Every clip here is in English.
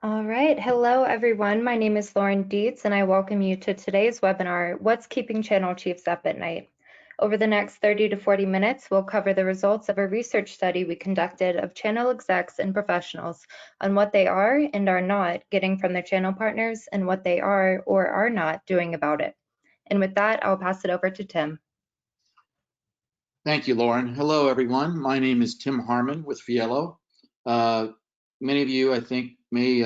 All right. Hello, everyone. My name is Lauren Dietz, and I welcome you to today's webinar, What's Keeping Channel Chiefs Up at Night? Over the next 30 to 40 minutes, we'll cover the results of a research study we conducted of channel execs and professionals on what they are and are not getting from their channel partners and what they are or are not doing about it. And with that, I'll pass it over to Tim. Thank you, Lauren. Hello, everyone. My name is Tim Harmon with Fielo. Many of you, I think, may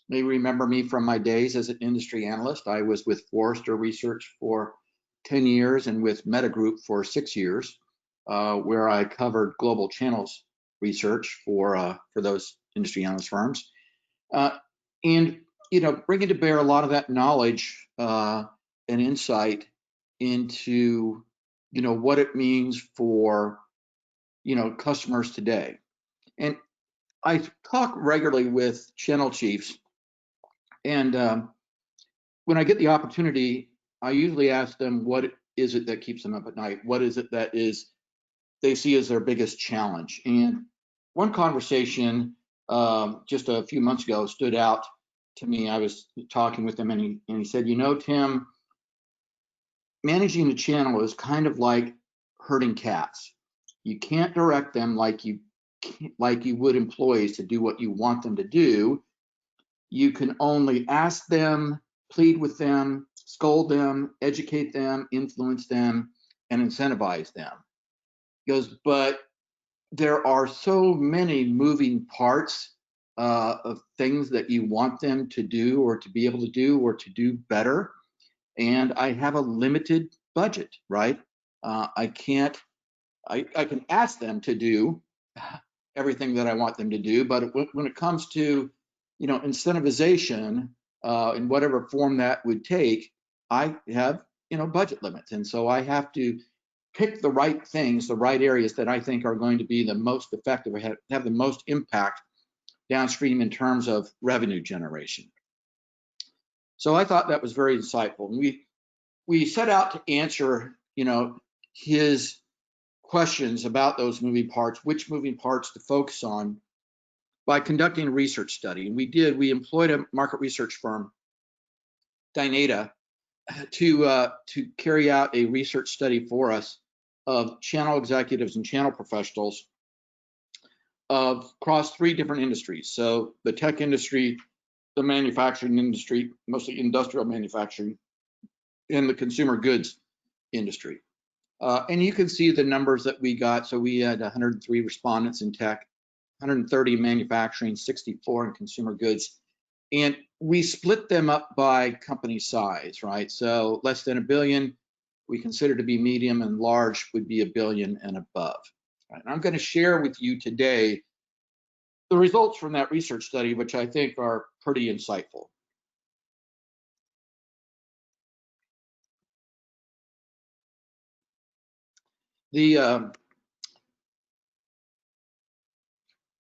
remember me from my days as an industry analyst. I was with Forrester Research for 10 years and with Metagroup for 6 years, where I covered global channels research for those industry analyst firms. And bringing to bear a lot of that knowledge and insight into what it means for customers today. And I talk regularly with channel chiefs, and when I get the opportunity, I usually ask them, what is it that keeps them up at night? What is it that they see as their biggest challenge? And one conversation just a few months ago stood out to me. I was talking with him, and he said, Tim, managing the channel is kind of like herding cats. You can't direct them like you would employees to do what you want them to do. You can only ask them, plead with them, scold them, educate them, influence them, and incentivize them. He goes, but there are so many moving parts of things that you want them to do or to be able to do or to do better. And I have a limited budget, right? I can ask them to do everything that I want them to do, but when it comes to, incentivization in whatever form that would take, I have, budget limits. And so I have to pick the right things, the right areas that I think are going to be the most effective, or have the most impact downstream in terms of revenue generation. So I thought that was very insightful. And we set out to answer, his questions about those moving parts, which moving parts to focus on, by conducting a research study. And we employed a market research firm, Dynata, to carry out a research study for us of channel executives and channel professionals across 3 different industries. So the tech industry, the manufacturing industry, mostly industrial manufacturing, and the consumer goods industry. And you can see the numbers that we got. So we had 103 respondents in tech, 130 in manufacturing, 64 in consumer goods. And we split them up by company size, right? So less than $1 billion, we consider to be medium, and large would be $1 billion and above. Right? And I'm going to share with you today the results from that research study, which I think are pretty insightful.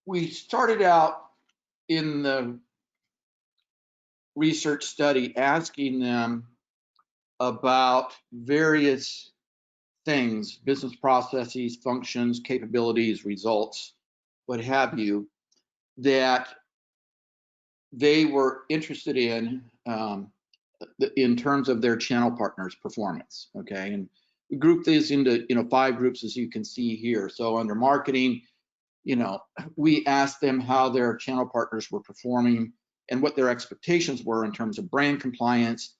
We started out in the research study asking them about various things, business processes, functions, capabilities, results, what have you, that they were interested in terms of their channel partners' performance. Okay, and we grouped these into 5 groups, as you can see here. So under marketing, we asked them how their channel partners were performing and what their expectations were in terms of brand compliance,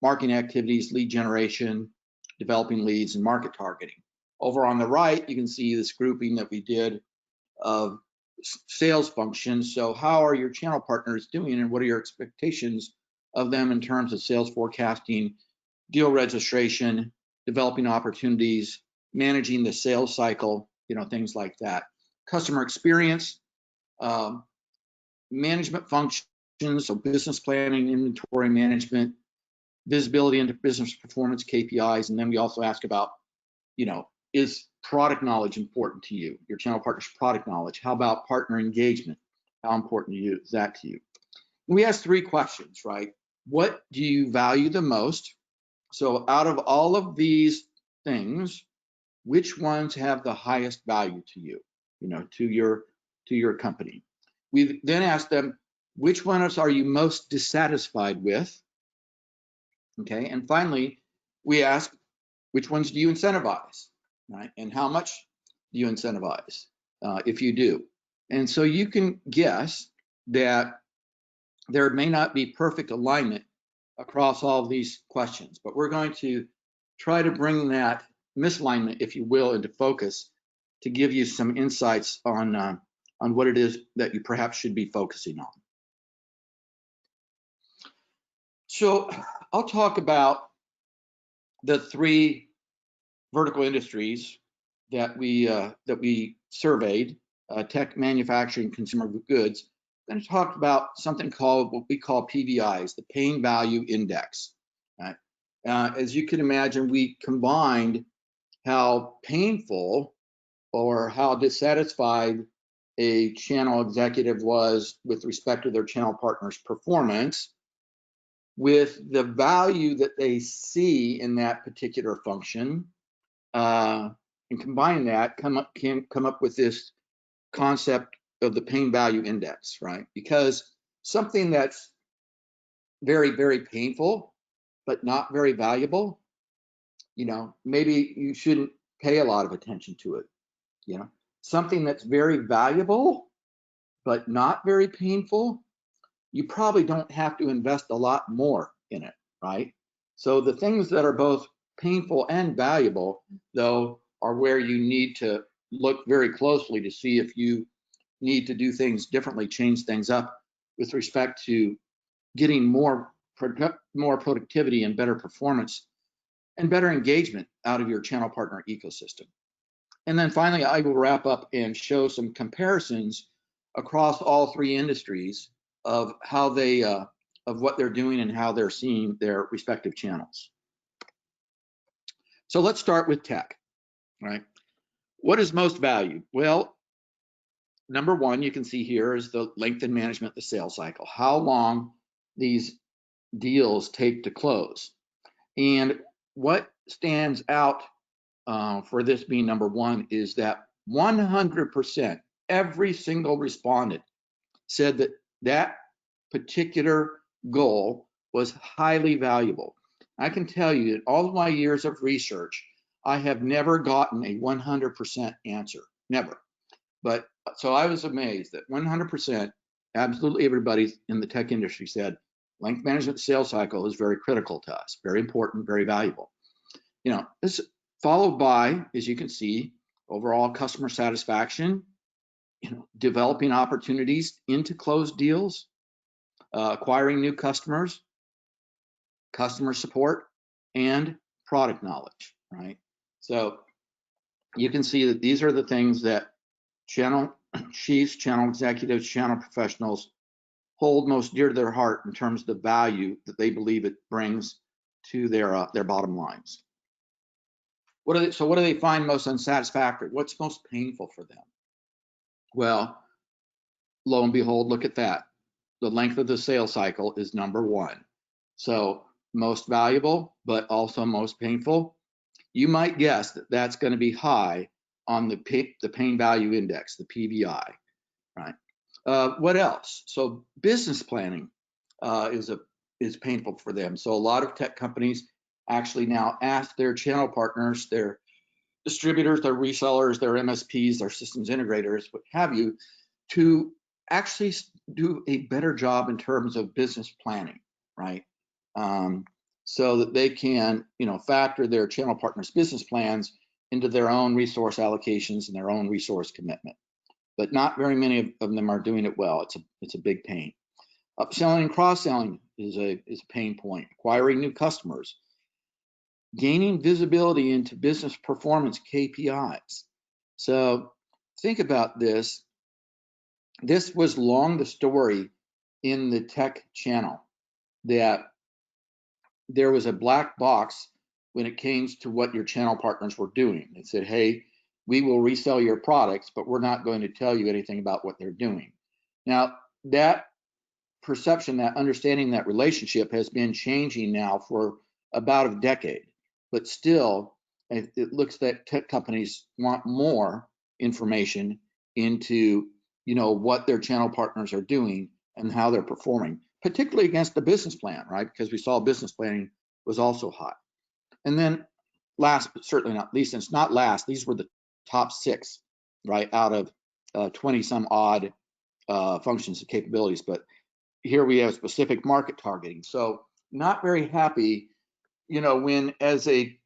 marketing activities, lead generation, developing leads, and market targeting. Over on the right, you can see this grouping that we did of sales functions. So how are your channel partners doing, and what are your expectations of them in terms of sales forecasting, deal registration, developing opportunities, managing the sales cycle, things like that. Customer experience, management functions, so business planning, inventory management, visibility into business performance KPIs, and then we also ask about, is product knowledge important to you? Your channel partner's product knowledge. How about partner engagement? How important is that to you? And we ask 3 questions, right? What do you value the most? So out of all of these things, which ones have the highest value to you, to your company? We then ask them, which ones are you most dissatisfied with? Okay, and finally, we ask, which ones do you incentivize, right? And how much do you incentivize, if you do? And so you can guess that there may not be perfect alignment across all of these questions, but we're going to try to bring that misalignment, if you will, into focus to give you some insights on what it is that you perhaps should be focusing on. So I'll talk about the three vertical industries that we surveyed, tech, manufacturing, consumer goods. I'm going to talk about something called what we call PVIs, the pain value index. Right? As you can imagine, we combined how painful or how dissatisfied a channel executive was with respect to their channel partner's performance with the value that they see in that particular function, and combine that, can come up with this concept of the pain value index, right? Because something that's very, very painful, but not very valuable, maybe you shouldn't pay a lot of attention to it. Something that's very valuable, but not very painful, you probably don't have to invest a lot more in it, right? So the things that are both painful and valuable, though, are where you need to look very closely to see if you need to do things differently, change things up with respect to getting more productivity and better performance and better engagement out of your channel partner ecosystem. And then finally, I will wrap up and show some comparisons across all three industries of how they of what they're doing and how they're seeing their respective channels. So let's start with tech, right? What is most valued? Well, number one, you can see here is the length and management of the sales cycle, how long these deals take to close. And what stands out for this being number one is that 100%, every single respondent said that that particular goal was highly valuable. I can tell you in all of my years of research, I have never gotten a 100% answer, never. But so I was amazed that 100%, absolutely everybody in the tech industry said, length management sales cycle is very critical to us, very important, very valuable. This followed by, as you can see, overall customer satisfaction, developing opportunities into closed deals, acquiring new customers, customer support, and product knowledge, right? So you can see that these are the things that channel chiefs, channel executives, channel professionals hold most dear to their heart in terms of the value that they believe it brings to their bottom lines. What do they find most unsatisfactory? What's most painful for them? Well, lo and behold, look at that. The length of the sales cycle is number one. So most valuable, but also most painful. You might guess that that's going to be high on the pain value index, the PVI, right? What else? So business planning is painful for them. So a lot of tech companies actually now ask their channel partners, their distributors, their resellers, their MSPs, their systems integrators, what have you, to actually do a better job in terms of business planning, right? So that they can, factor their channel partners' business plans into their own resource allocations and their own resource commitment. But not very many of them are doing it well. It's a big pain. Upselling and cross-selling is a pain point. Acquiring new customers, gaining visibility into business performance KPIs. So think about this. This was long the story in the tech channel that there was a black box when it came to what your channel partners were doing. They said, hey, we will resell your products, but we're not going to tell you anything about what they're doing. Now, that perception, that understanding, that relationship has been changing now for about a decade. But still, it looks that tech companies want more information into, what their channel partners are doing and how they're performing, particularly against the business plan, right? Because we saw business planning was also hot. And then last, but certainly not least, and it's not last, these were the top 6, right, out of 20 some odd functions and capabilities. But here we have specific market targeting. So not very happy, when as a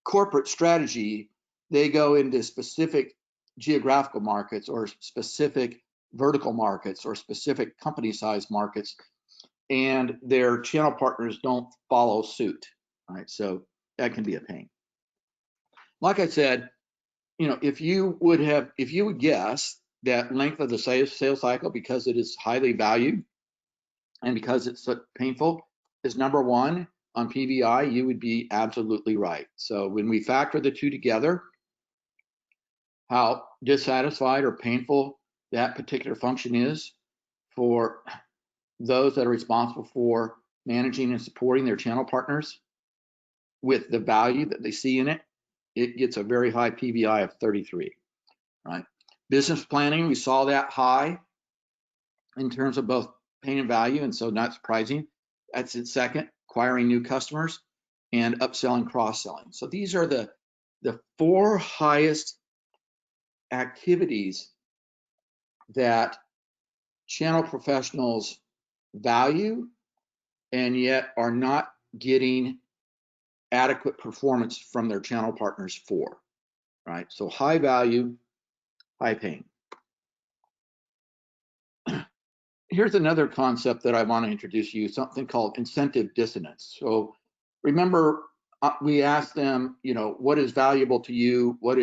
corporate strategy, they go into specific geographical markets or specific vertical markets or specific company size markets, and their channel partners don't follow suit, right? So that can be a pain. Like I said, if you would guess that length of the sales cycle, because it is highly valued and because it's so painful, is number 1 on PVI, you would be absolutely right. So when we factor the two together, how dissatisfied or painful that particular function is for those that are responsible for managing and supporting their channel partners with the value that they see in it, it gets a very high PVI of 33, right? Business planning, we saw that high in terms of both pain and value, and so not surprising. That's in second, acquiring new customers and upselling, cross-selling. So these are the 4 highest activities that channel professionals value and yet are not getting adequate performance from their channel partners for, right? So high value, high pain. Here's another concept that I want to introduce you, something called incentive dissonance. So remember, we asked them, what is valuable to you? What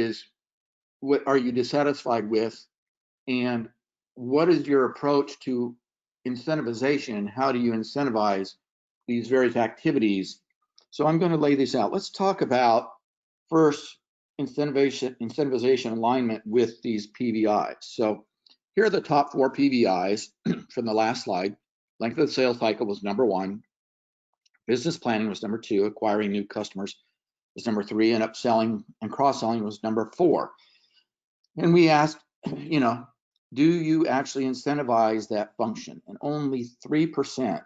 are you dissatisfied with? And what is your approach to incentivization? How do you incentivize these various activities? So I'm going to lay these out. Let's talk about first incentivization alignment with these PVIs. So here are the top 4 PVIs from the last slide. Length of the sales cycle was number 1. Business planning was number 2. Acquiring new customers was number 3. And upselling and cross-selling was number 4. And we asked, do you actually incentivize that function? And only 3%,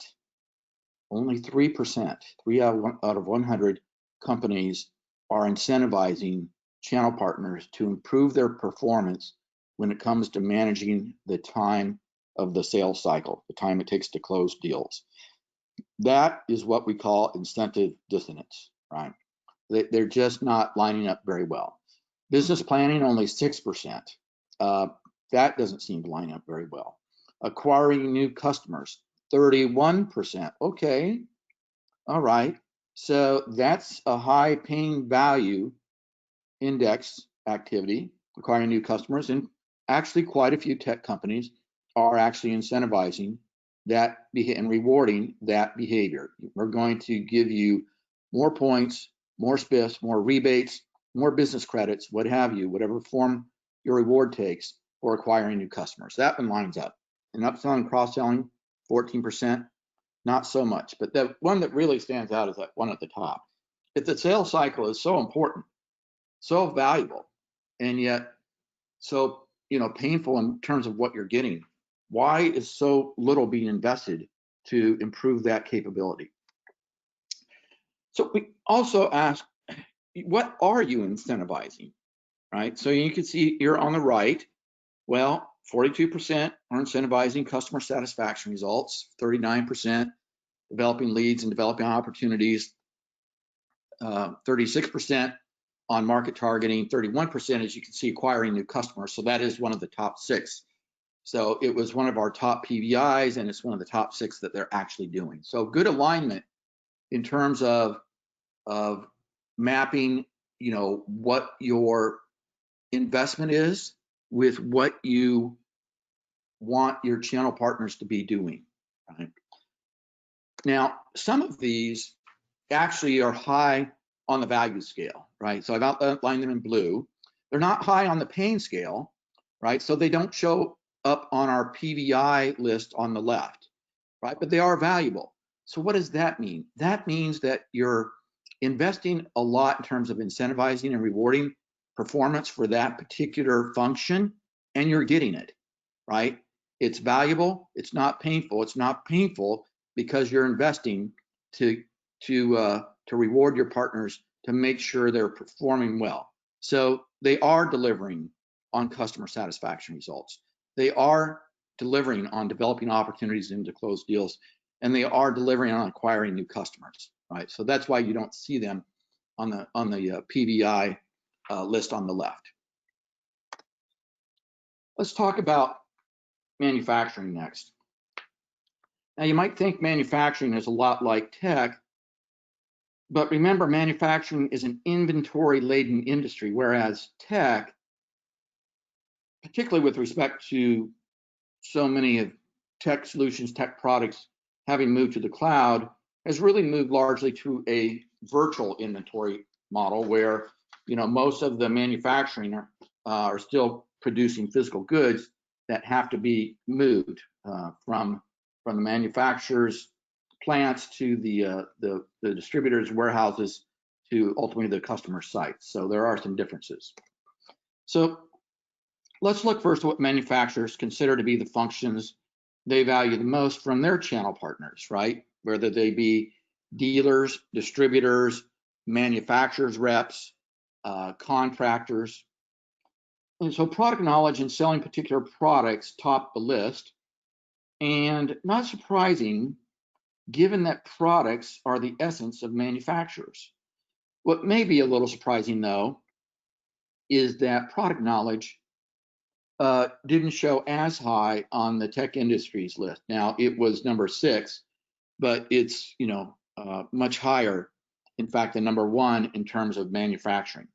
3 out of 100 companies are incentivizing channel partners to improve their performance when it comes to managing the time of the sales cycle, the time it takes to close deals. That is what we call incentive dissonance, right? They're just not lining up very well. Business planning, only 6%. That doesn't seem to line up very well. Acquiring new customers, 31%. Okay, all right. So that's a high pain value index activity, acquiring new customers, and actually quite a few tech companies are actually incentivizing that and rewarding that behavior. We're going to give you more points, more spiffs, more rebates, more business credits, what have you, whatever form your reward takes for acquiring new customers. That one lines up. And upselling, cross-selling, 14%, not so much. But the one that really stands out is that one at the top. If the sales cycle is so important, so valuable, and yet so painful in terms of what you're getting, why is so little being invested to improve that capability? So we also ask, what are you incentivizing, right? So you can see here on the right, well, 42% are incentivizing customer satisfaction results, 39% developing leads and developing opportunities, 36% on market targeting, 31%, as you can see, acquiring new customers. So that is one of the top 6. So it was one of our top PVIs, and it's one of the top 6 that they're actually doing. So good alignment in terms of mapping, what your investment is with what you want your channel partners to be doing, right? Now, some of these actually are high on the value scale, right? So I've outlined them in blue. They're not high on the pain scale, right? So they don't show up on our PVI list on the left, right? But they are valuable. So what does that mean? That means that you're investing a lot in terms of incentivizing and rewarding performance for that particular function, and you're getting it, right? It's valuable. It's not painful. It's not painful because you're investing to reward your partners to make sure they're performing well. So they are delivering on customer satisfaction results. They are delivering on developing opportunities into closed deals, and they are delivering on acquiring new customers, right? So that's why you don't see them on the PVI list on the left. Let's talk about manufacturing next. Now you might think manufacturing is a lot like tech, but remember, manufacturing is an inventory-laden industry, whereas tech, particularly with respect to so many of tech solutions, tech products having moved to the cloud, has really moved largely to a virtual inventory model where, you know, most of the manufacturing are still producing physical goods that have to be moved from the manufacturer's plants to the distributors' warehouses to ultimately the customer sites. So there are some differences. So let's look first at what manufacturers consider to be the functions they value the most from their channel partners, right? Whether they be dealers, distributors, manufacturers, reps, contractors. And so product knowledge and selling particular products top the list. And not surprising, given that products are the essence of manufacturers. What may be a little surprising, though, is that product knowledge didn't show as high on the tech industries list. Now, it was number 6, but it's, you know, much higher, in fact, than number 1 in terms of manufacturing.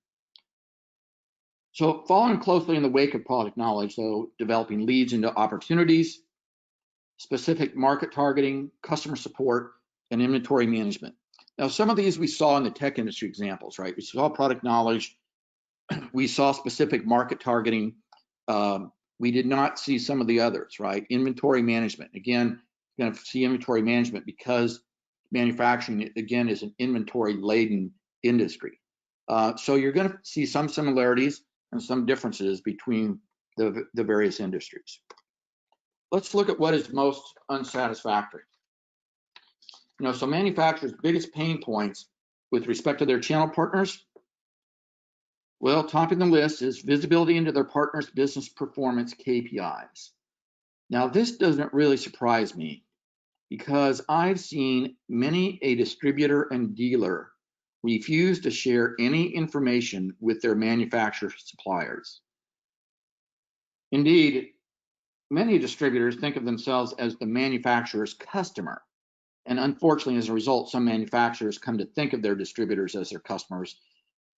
So following closely in the wake of product knowledge, so developing leads into opportunities, specific market targeting, customer support, and inventory management. Now, some of these we saw in the tech industry examples, right? We saw product knowledge, we saw specific market targeting. We did not see some of the others, right? Inventory management. Again, you're going to see inventory management because manufacturing, again, is an inventory-laden industry. So you're going to see some similarities and some differences between the various industries. Let's look at what is most unsatisfactory. You know, so manufacturers' biggest pain points with respect to their channel partners, well, topping the list is visibility into their partners' business performance KPIs. Now, this doesn't really surprise me because I've seen many a distributor and dealer refuse to share any information with their manufacturer suppliers. Indeed, many distributors think of themselves as the manufacturer's customer. And unfortunately, as a result, some manufacturers come to think of their distributors as their customers,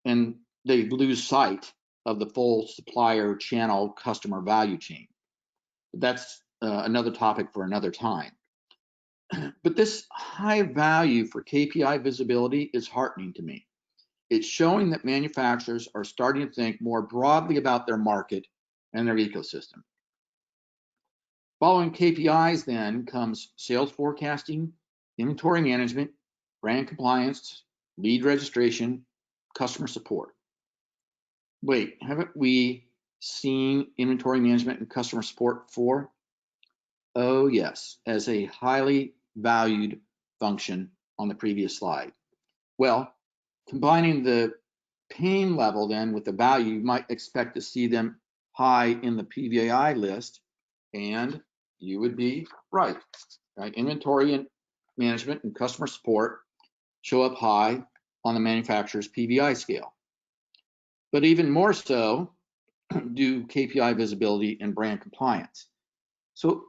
and they lose sight of the full supplier channel customer value chain. That's another topic for another time. But this high value for KPI visibility is heartening to me. It's showing that manufacturers are starting to think more broadly about their market and their ecosystem. Following KPIs then comes sales forecasting, inventory management, brand compliance, lead registration, customer support. Wait, haven't we seen inventory management and customer support before? Oh yes, as a highly valued function on the previous slide. Well, combining the pain level then with the value, you might expect to see them high in the PVI list, and you would be right. Inventory and management and customer support show up high on the manufacturer's PVI scale. But even more so do KPI visibility and brand compliance. So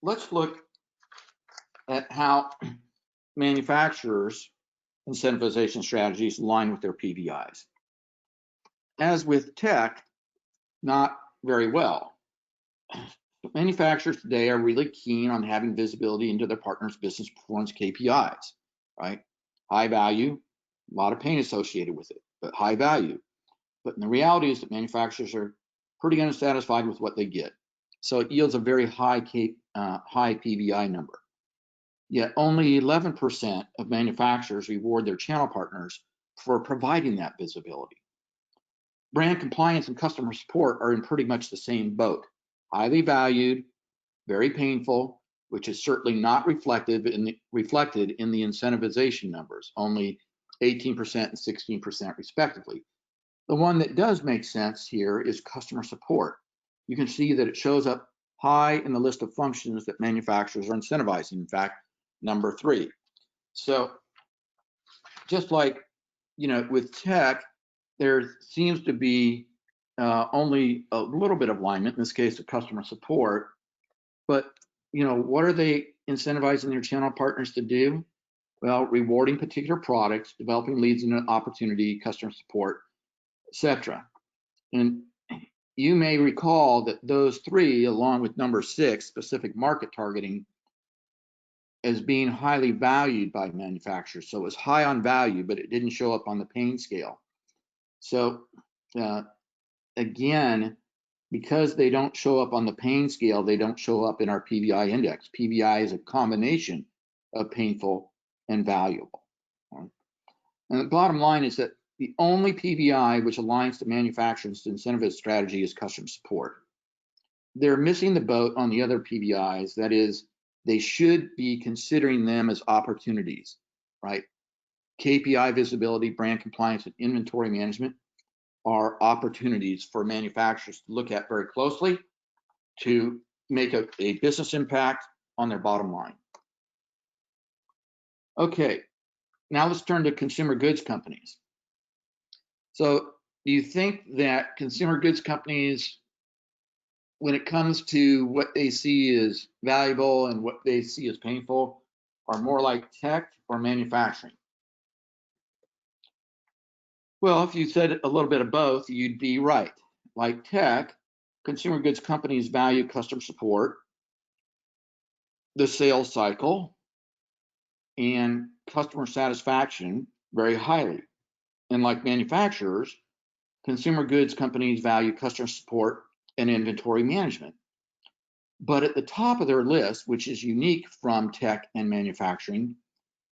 let's look at how manufacturers' incentivization strategies align with their PVIs. As with tech, not very well. Manufacturers today are really keen on having visibility into their partners' business performance KPIs, right? High value, a lot of pain associated with it, but high value. But the reality is that manufacturers are pretty unsatisfied with what they get. So it yields a very high PVI number. Yet only 11% of manufacturers reward their channel partners for providing that visibility. Brand compliance and customer support are in pretty much the same boat. Highly valued, very painful, which is certainly not reflected in the incentivization numbers, only 18% and 16% respectively. The one that does make sense here is customer support. You can see that it shows up high in the list of functions that manufacturers are incentivizing. In fact, number 3. So just like, with tech, there seems to be only a little bit of alignment, in this case, of customer support. But, what are they incentivizing their channel partners to do? Well, rewarding particular products, developing leads and opportunity, customer support, etc. And you may recall that those 3, along with number 6, specific market targeting, as being highly valued by manufacturers. So it was high on value, but it didn't show up on the pain scale. So again, because they don't show up on the pain scale, they don't show up in our PVI index. PVI is a combination of painful and valuable. And the bottom line is that the only PVI which aligns to manufacturers' incentive strategy is customer support. They're missing the boat on the other PVIs. That is, they should be considering them as opportunities, right? KPI visibility, brand compliance, and inventory management are opportunities for manufacturers to look at very closely to make a business impact on their bottom line. Okay, now let's turn to consumer goods companies. So do you think that consumer goods companies, when it comes to what they see as valuable and what they see as painful, are more like tech or manufacturing? Well, if you said a little bit of both, you'd be right. Like tech, consumer goods companies value customer support, the sales cycle, and customer satisfaction very highly. And like manufacturers, consumer goods companies value customer support and inventory management. But at the top of their list, which is unique from tech and manufacturing,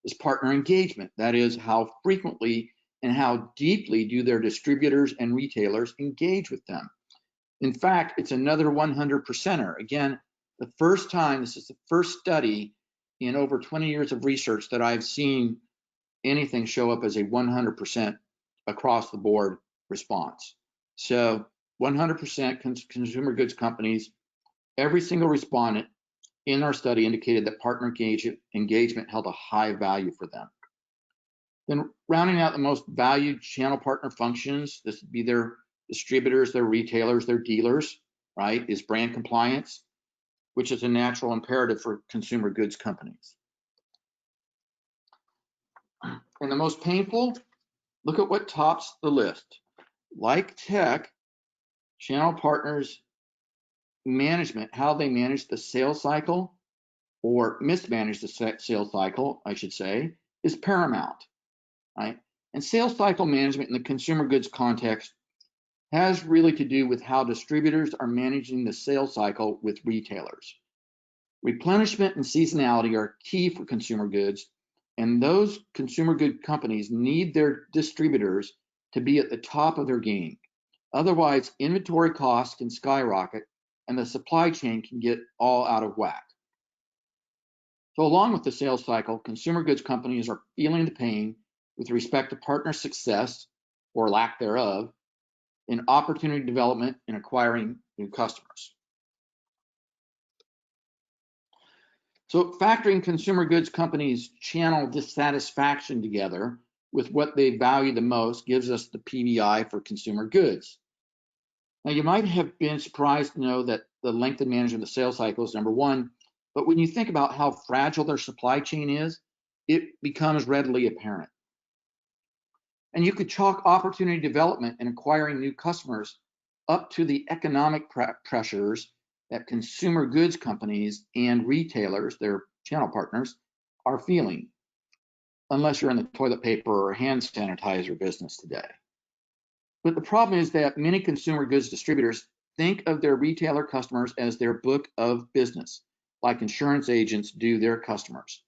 is partner engagement. That is, how frequently and how deeply do their distributors and retailers engage with them. In fact, it's another 100%er. Again, this is the first study in over 20 years of research that I've seen anything show up as a 100% across the board response. So 100% consumer goods companies, every single respondent in our study indicated that partner engagement held a high value for them. Then rounding out the most valued channel partner functions, this would be their distributors, their retailers, their dealers, right, is brand compliance, which is a natural imperative for consumer goods companies. And the most painful, look at what tops the list. Like tech, channel partners management, how they manage the sales cycle or mismanage the sales cycle, I should say, is paramount, right? And sales cycle management in the consumer goods context has really to do with how distributors are managing the sales cycle with retailers. Replenishment and seasonality are key for consumer goods, and those consumer good companies need their distributors to be at the top of their game. Otherwise, inventory costs can skyrocket and the supply chain can get all out of whack. So along with the sales cycle, consumer goods companies are feeling the pain with respect to partner success or lack thereof in opportunity development and acquiring new customers. So factoring consumer goods companies' channel dissatisfaction together with what they value the most gives us the PVI for consumer goods. Now, you might have been surprised to know that the length and management of the sales cycle is number 1, but when you think about how fragile their supply chain is, it becomes readily apparent. And you could chalk opportunity development and acquiring new customers up to the economic pressures that consumer goods companies and retailers, their channel partners, are feeling, unless you're in the toilet paper or hand sanitizer business today. But the problem is that many consumer goods distributors think of their retailer customers as their book of business, like insurance agents do their customers.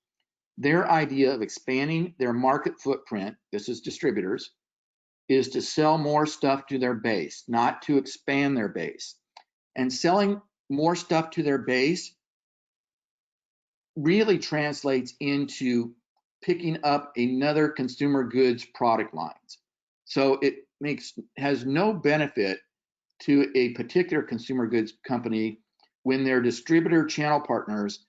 Their idea of expanding their market footprint, this is distributors, is to sell more stuff to their base, not to expand their base. And selling more stuff to their base really translates into picking up another consumer goods product lines. So it has no benefit to a particular consumer goods company when their distributor channel partners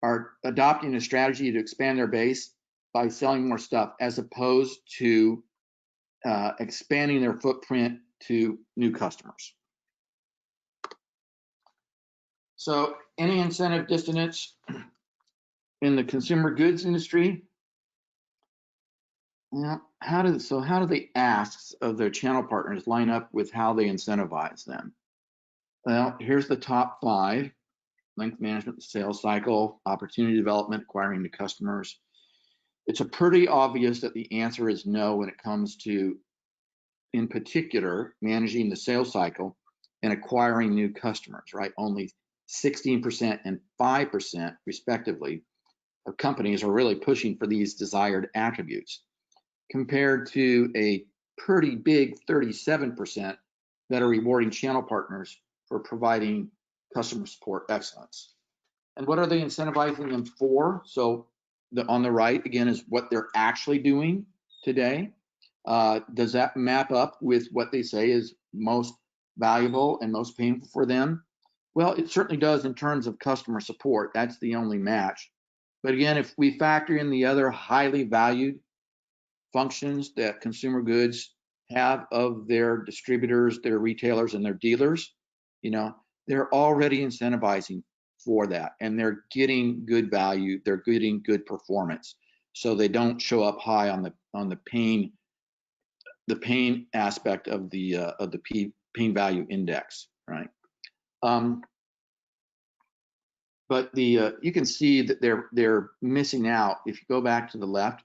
are adopting a strategy to expand their base by selling more stuff, as opposed to expanding their footprint to new customers. So any incentive dissonance in the consumer goods industry? Well, how do the asks of their channel partners line up with how they incentivize them? Well, here's the top 5: length management, sales cycle, opportunity development, acquiring new customers. It's a pretty obvious that the answer is no when it comes to, in particular, managing the sales cycle and acquiring new customers, right? Only 16% and 5% respectively of companies are really pushing for these desired attributes, compared to a pretty big 37% that are rewarding channel partners for providing customer support excellence. And what are they incentivizing them for? So on the right, again, is what they're actually doing today. Does that map up with what they say is most valuable and most painful for them? Well, it certainly does in terms of customer support. That's the only match. But again, if we factor in the other highly valued functions that consumer goods have of their distributors, their retailers, and their dealers, they're already incentivizing for that, and they're getting good value, they're getting good performance, so they don't show up high on the pain aspect of the pain value index, right? But you can see that they're missing out. If you go back to the left,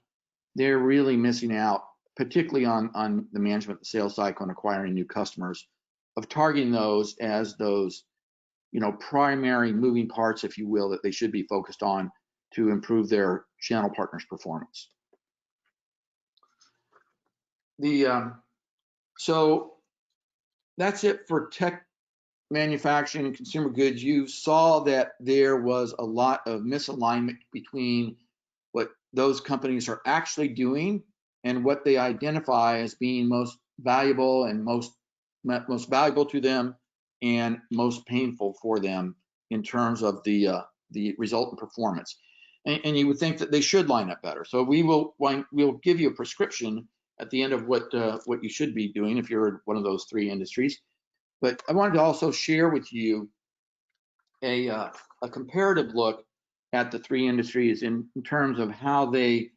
they're really missing out, particularly on the management, the sales cycle, and acquiring new customers, of targeting those as those primary moving parts, if you will, that they should be focused on to improve their channel partners' performance. So that's it for tech, manufacturing, and consumer goods. You saw that there was a lot of misalignment between what those companies are actually doing and what they identify as being most valuable and most valuable to them and most painful for them in terms of the resultant performance. And you would think that they should line up better. So we'll give you a prescription at the end of what you should be doing if you're in one of those 3 industries. But I wanted to also share with you a comparative look at the 3 industries in terms of how they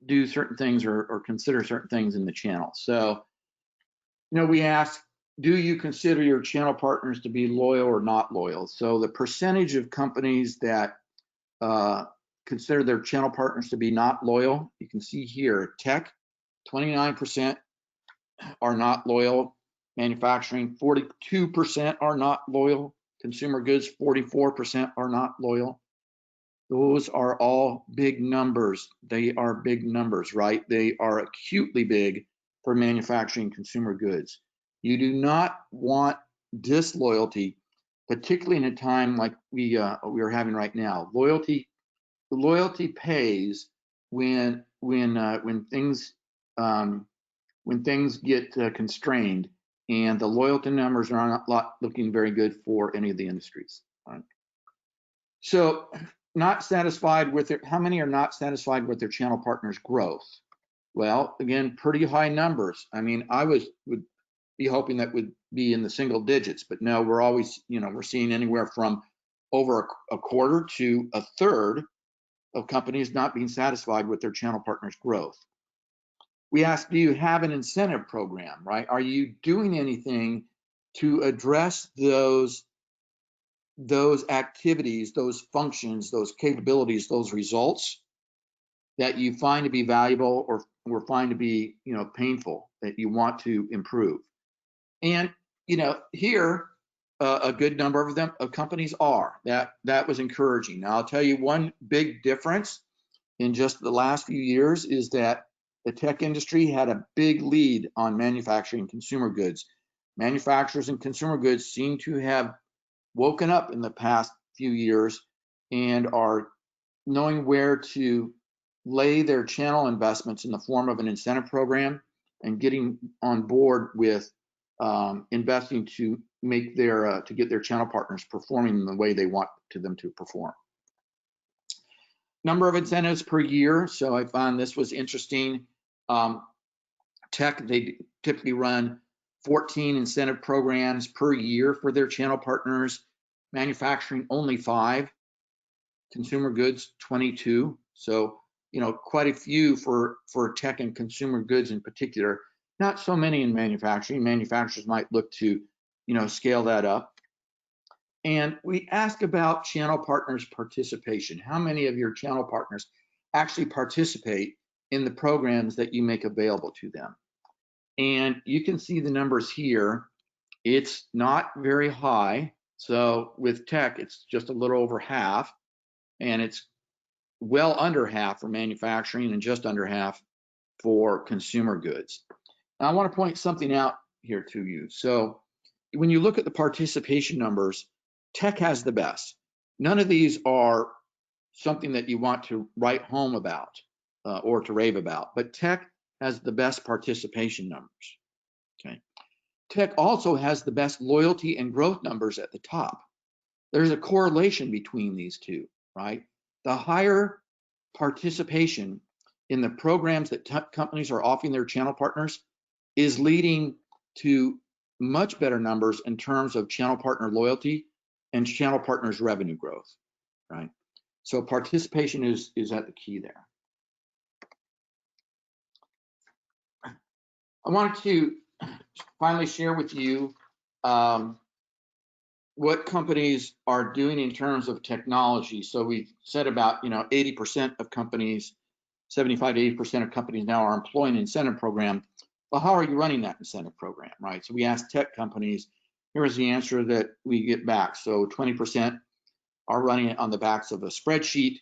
do certain things or consider certain things in the channel. So, we ask, do you consider your channel partners to be loyal or not loyal? So the percentage of companies that consider their channel partners to be not loyal, you can see here, tech, 29% are not loyal. Manufacturing, 42% are not loyal. Consumer goods, 44% are not loyal. Those are all big numbers. They are big numbers, right? They are acutely big for manufacturing consumer goods. You do not want disloyalty, particularly in a time like we are having right now. Loyalty pays when things get constrained, and the loyalty numbers are not looking very good for any of the industries. Right? So, not satisfied with how many are not satisfied with their channel partners' growth? Well, again, pretty high numbers. I mean, I would be hoping that would be in the single digits, but no, we're always, we're seeing anywhere from over a quarter to a third of companies not being satisfied with their channel partners' growth. We ask, do you have an incentive program, right? Are you doing anything to address those activities, those functions, those capabilities, those results that you find to be valuable or find to be, painful, that you want to improve? And, here, a good number of companies are. That was encouraging. Now, I'll tell you one big difference in just the last few years is that the tech industry had a big lead on manufacturing consumer goods. Manufacturers and consumer goods seem to have woken up in the past few years and are knowing where to lay their channel investments in the form of an incentive program and getting on board with investing to make their to get their channel partners performing in the way they want them to perform. Number of incentives per year. So I found this was interesting. Tech, they typically run 14 incentive programs per year for their channel partners. Manufacturing, only 5. Consumer goods, 22. So, you know, quite a few for tech and consumer goods in particular. Not so many in manufacturing. Manufacturers might look to, you know, scale that up. And we ask about channel partners participation. How many of your channel partners actually participate in the programs that you make available to them? And you can see the numbers here. It's not very high. So with tech, it's just a little over half, and it's well under half for manufacturing and just under half for consumer goods. Now, I want to point something out here to you. So when you look at the participation numbers, tech has the best. None of these are something that you want to write home about or to rave about, but tech has the best participation numbers. Okay. Tech also has the best loyalty and growth numbers at the top. There's a correlation between these two, right? The higher participation in the programs that companies are offering their channel partners is leading to much better numbers in terms of channel partner loyalty and channel partners revenue growth, right? So participation is at the key there. I wanted to finally share with you what companies are doing in terms of technology. So we said about 80% of companies, 75 to 80% of companies now are employing an incentive program. Well, how are you running that incentive program, right? So we asked tech companies. Here is the answer that we get back. So 20% are running it on the backs of a spreadsheet,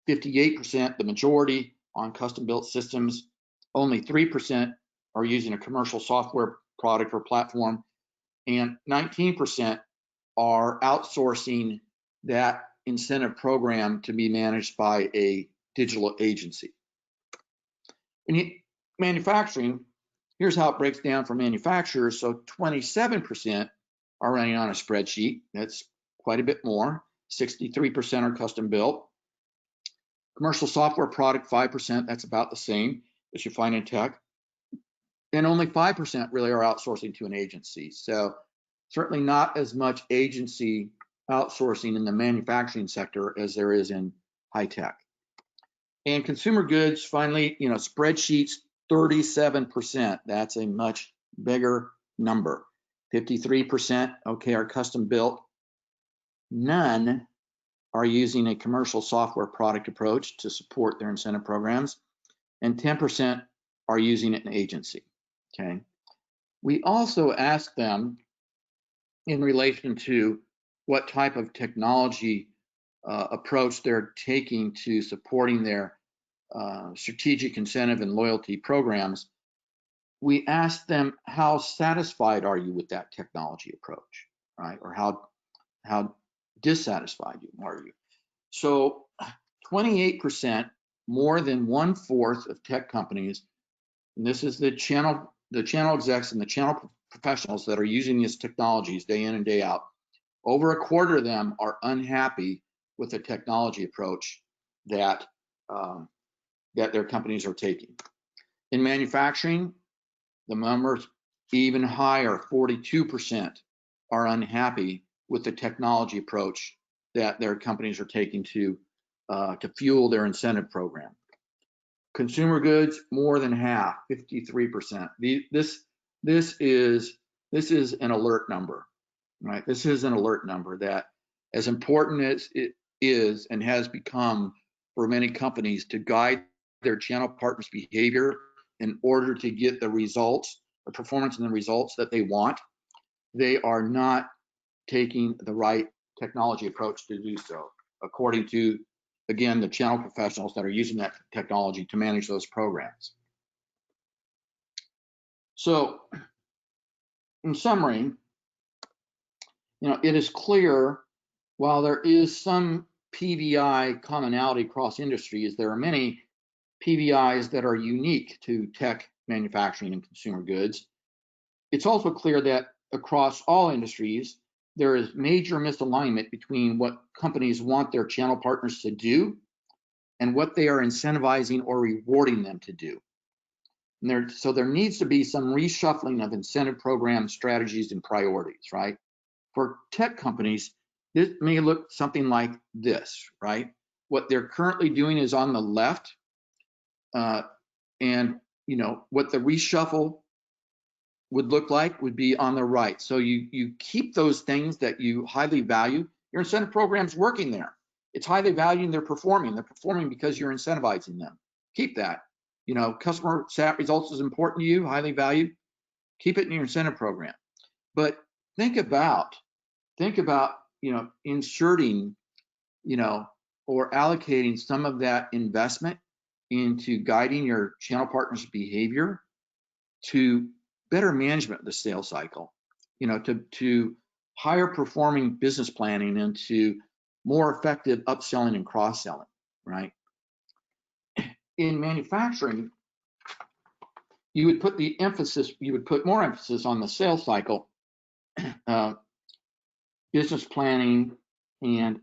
58%, the majority, on custom-built systems. Only 3% are using a commercial software product or platform, and 19% are outsourcing that incentive program to be managed by a digital agency. In manufacturing, here's how it breaks down for manufacturers. So 27% are running on a spreadsheet. That's quite a bit more. 63% are custom built. Commercial software product, 5%. That's about the same as you find in tech. And only 5% really are outsourcing to an agency. So certainly not as much agency outsourcing in the manufacturing sector as there is in high tech. And consumer goods, finally, spreadsheets, 37%. That's a much bigger number. 53%, okay, are custom built. None are using a commercial software product approach to support their incentive programs. And 10% are using an agency, okay? We also ask them in relation to what type of technology approach they're taking to supporting their strategic incentive and loyalty programs. We ask them, how satisfied are you with that technology approach, right? Or how dissatisfied are you? So 28%, more than 1/4 of tech companies, and this is the channel execs and the channel professionals that are using these technologies day in and day out, over 1/4 of them are unhappy with the technology approach that their companies are taking. In manufacturing, the numbers even higher, 42% are unhappy with the technology approach that their companies are taking to fuel their incentive program. Consumer goods, more than half, 53%. This is an alert number, right? This is an alert number that, as important as it is and has become for many companies to guide their channel partners' behavior in order to get the results, the performance and the results that they want, they are not taking the right technology approach to do so, according to, again, the channel professionals that are using that technology to manage those programs. So, in summary, it is clear while there is some PVI commonality across industries, there are many PVIs that are unique to tech, manufacturing, and consumer goods. It's also clear that across all industries, there is major misalignment between what companies want their channel partners to do and what they are incentivizing or rewarding them to do. So there needs to be some reshuffling of incentive program strategies and priorities, right? For tech companies, this may look something like this, right? What they're currently doing is on the left, and what the reshuffle would look like would be on the right. So you keep those things that you highly value. Your incentive program's working there. It's highly valued and they're performing. They're performing because you're incentivizing them. Keep that. Customer sat results is important to you, highly valued. Keep it in your incentive program. But think about inserting, or allocating some of that investment into guiding your channel partners' behavior to better management of the sales cycle, to higher performing business planning and to more effective upselling and cross-selling, right? In manufacturing, you would put more emphasis on the sales cycle, business planning, and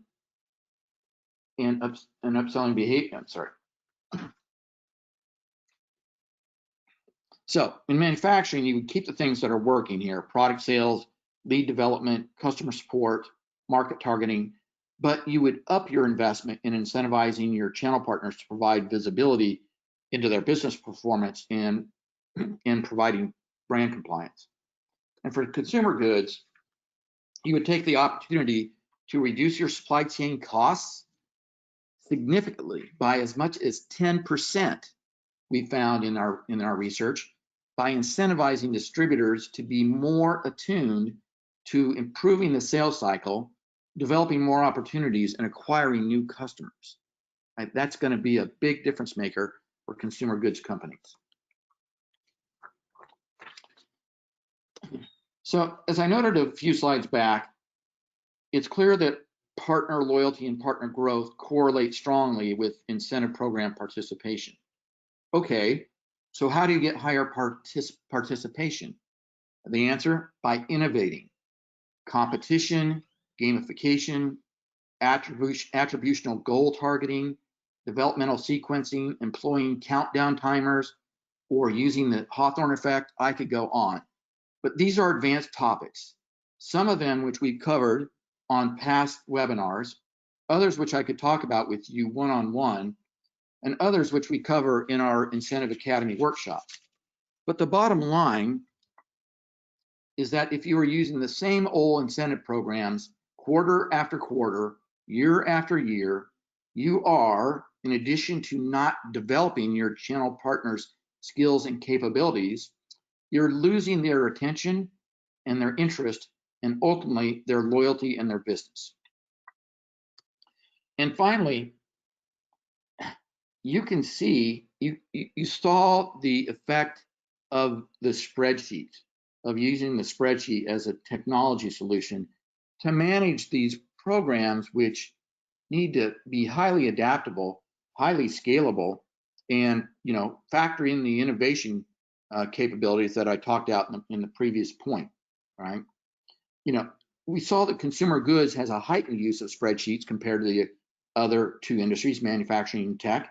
upselling behavior. I'm sorry. So in manufacturing, you would keep the things that are working here: product sales, lead development, customer support, market targeting, but you would up your investment in incentivizing your channel partners to provide visibility into their business performance and providing brand compliance. And for consumer goods, you would take the opportunity to reduce your supply chain costs significantly by as much as 10%, we found in our research, by incentivizing distributors to be more attuned to improving the sales cycle, developing more opportunities, and acquiring new customers. Right? That's going to be a big difference maker for consumer goods companies. So as I noted a few slides back, it's clear that partner loyalty and partner growth correlate strongly with incentive program participation. Okay, so how do you get higher participation? The answer: by innovating. Competition, gamification, attributional goal targeting, developmental sequencing, employing countdown timers, or using the Hawthorne effect. I could go on. But these are advanced topics, some of them which we've covered on past webinars, others which I could talk about with you one-on-one, and others which we cover in our Incentive Academy workshop. But the bottom line is that if you are using the same old incentive programs quarter after quarter, year after year, you are, in addition to not developing your channel partners' skills and capabilities, you're losing their attention and their interest, and ultimately their loyalty and their business. And finally, you can see, you saw the effect of the spreadsheet, of using the spreadsheet as a technology solution to manage these programs, which need to be highly adaptable, highly scalable, and factor in the innovation capabilities that I talked about in the previous point, right? We saw that consumer goods has a heightened use of spreadsheets compared to the other two industries, manufacturing and tech,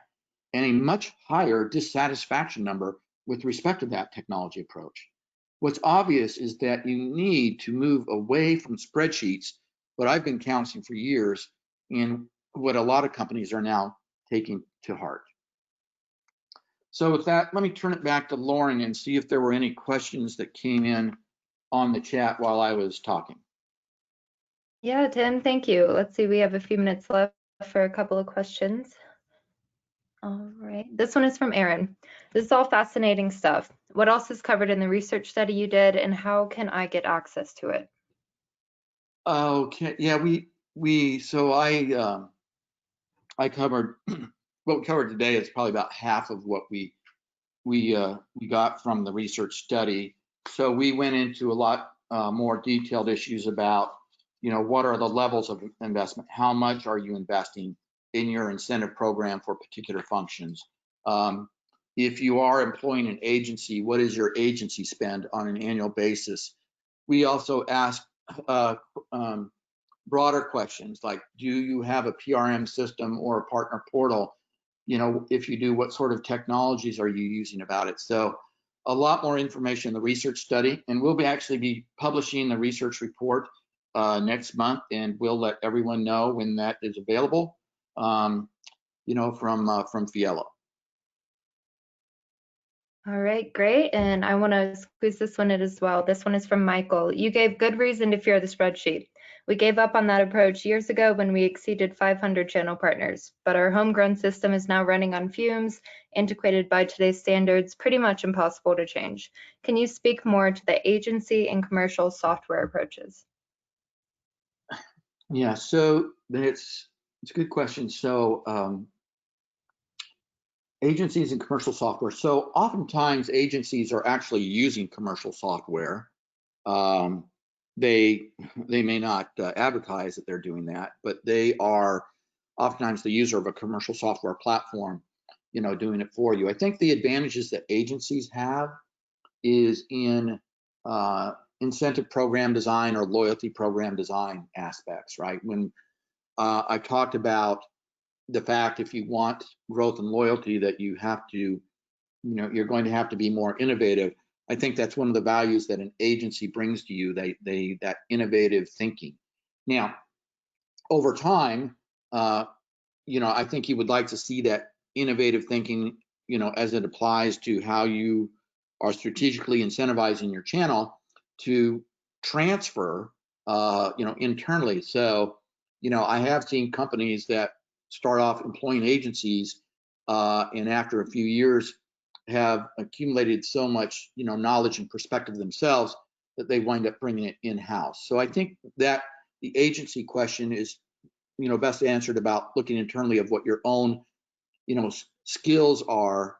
and a much higher dissatisfaction number with respect to that technology approach. What's obvious is that you need to move away from spreadsheets, what I've been counseling for years, and what a lot of companies are now taking to heart. So with that, let me turn it back to Lauren and see if there were any questions that came in on the chat while I was talking. Yeah, Tim, thank you. Let's see, we have a few minutes left for a couple of questions. All right, this one is from Aaron. This is all fascinating stuff. What else is covered in the research study you did, and how can I get access to it? Okay, yeah, so I covered what we covered today is probably about half of what we got from the research study. So we went into a lot more detailed issues about what are the levels of investment? How much are you investing in your incentive program for particular functions? If you are employing an agency, what is your agency spend on an annual basis? We also ask broader questions like, do you have a PRM system or a partner portal? If you do, what sort of technologies are you using about it? So a lot more information in the research study, and we'll actually be publishing the research report next month, and we'll let everyone know when that is available, from Fielo. All right, great. And I want to squeeze this one in as well. This one is from Michael. You gave good reason to fear the spreadsheet. We gave up on that approach years ago when we exceeded 500 channel partners, but our homegrown system is now running on fumes, antiquated by today's standards, pretty much impossible to change. Can you speak more to the agency and commercial software approaches? Yeah, so it's a good question. So agencies and commercial software. So oftentimes agencies are actually using commercial software. They may not advertise that they're doing that, but they are oftentimes the user of a commercial software platform, doing it for you. I think the advantages that agencies have is in incentive program design or loyalty program design aspects, right? When I talked about the fact if you want growth and loyalty that you have to, you're going to have to be more innovative. I think that's one of the values that an agency brings to you, that innovative thinking. Now, over time, I think you would like to see that innovative thinking, as it applies to how you are strategically incentivizing your channel to transfer, internally. So, I have seen companies that start off employing agencies, and after a few years have accumulated so much, knowledge and perspective themselves that they wind up bringing it in-house. So I think that the agency question is, best answered about looking internally of what your own, skills are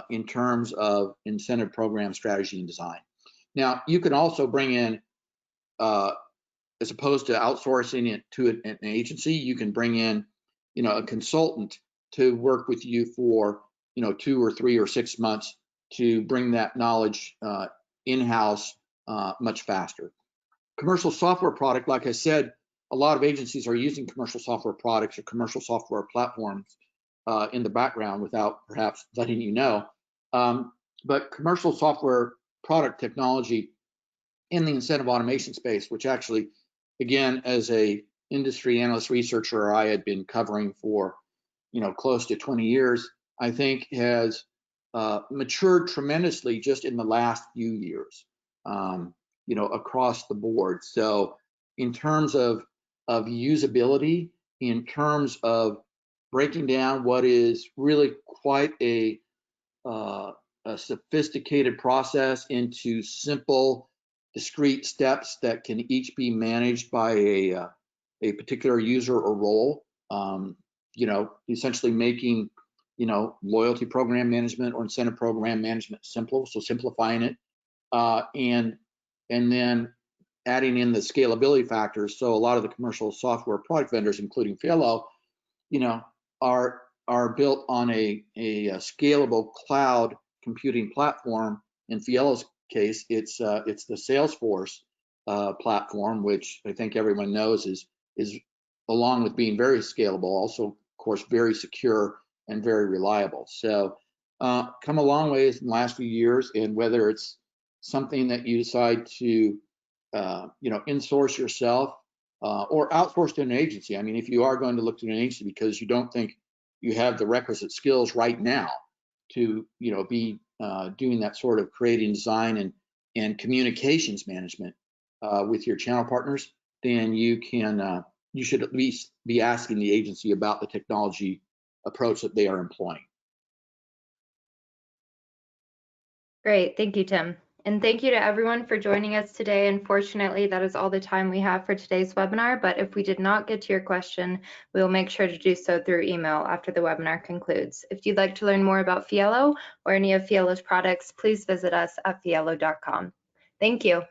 in terms of incentive program strategy and design. Now, you can also bring in, as opposed to outsourcing it to an agency, you can bring in, a consultant to work with you for, 2 or 3 or 6 months to bring that knowledge in-house much faster. Commercial software product, like I said, a lot of agencies are using commercial software products or commercial software platforms in the background without perhaps letting you know. But commercial software product technology in the incentive automation space, which actually, again, as a industry analyst researcher, I had been covering for, close to 20 years, I think has matured tremendously just in the last few years, across the board. So in terms of usability, in terms of breaking down what is really quite a sophisticated process into simple, discrete steps that can each be managed by a particular user or role, essentially making, loyalty program management or incentive program management simple, so simplifying it, and then adding in the scalability factors. So a lot of the commercial software product vendors, including Fielo, are built on a scalable cloud computing platform. In Fielo's case, it's the Salesforce platform, which I think everyone knows is along with being very scalable, also of course very secure and very reliable. So come a long ways in the last few years, and whether it's something that you decide to insource yourself or outsource to an agency. I mean, if you are going to look to an agency because you don't think you have the requisite skills right now to be doing that sort of creating design and communications management with your channel partners, then you should at least be asking the agency about the technology approach that they are employing. Great, thank you, Tim. And thank you to everyone for joining us today. Unfortunately, that is all the time we have for today's webinar, but if we did not get to your question, we will make sure to do so through email after the webinar concludes. If you'd like to learn more about Fielo or any of Fielo's products, please visit us at fielo.com. Thank you.